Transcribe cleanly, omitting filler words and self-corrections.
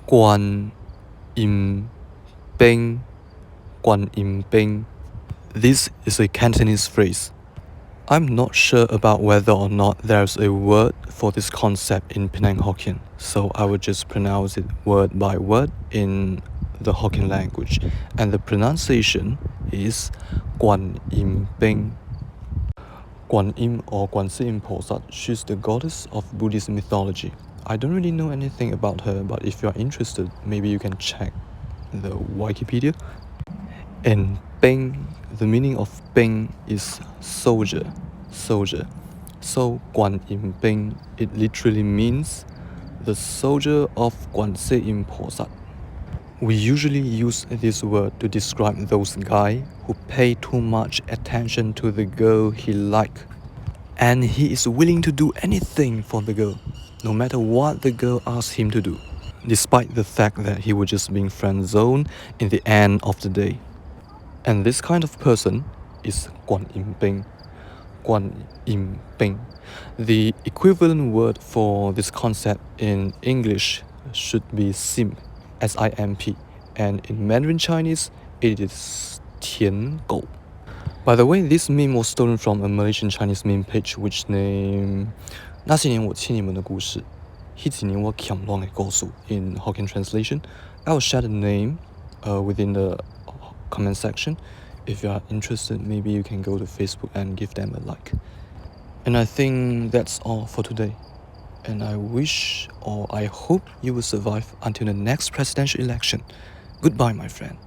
Koan-im-peng, Koan-im-peng. This is a Cantonese phrase. I'm not sure about whether or not there's a word for this concept in Penang Hokkien, so I will just pronounce it word by word in the Hokkien language, and the pronunciation is Koan-im-peng. Koan-im or Guan-si-im-po-sat, she's the goddess of Buddhist mythology. I don't really know anything about her, but if you're interested, maybe you can check the Wikipedia. And Peng, the meaning of Peng is soldier. So Koan-im-peng, it literally means the soldier of Guan-si-im-po-sat. We usually use this word to describe those guys who pay too much attention to the girl he like, and he is willing to do anything for the girl, no matter what the girl asks him to do, despite the fact that he was just being friend-zoned in the end of the day. And this kind of person is Koan-im-peng. Koan-im-peng. The equivalent word for this concept in English should be Simp, S-I-M-P, and in Mandarin Chinese it is 舔狗. By the way, this meme was stolen from a Malaysian Chinese meme page which named 那些年我亲你们的故事 迄几年我欠乱的故事 in Hokkien translation. I will share the name within the comment section. If you are interested, maybe you can go to Facebook and give them a like. And I think that's all for today. And I wish or I hope you will survive until the next presidential election. Goodbye, my friend.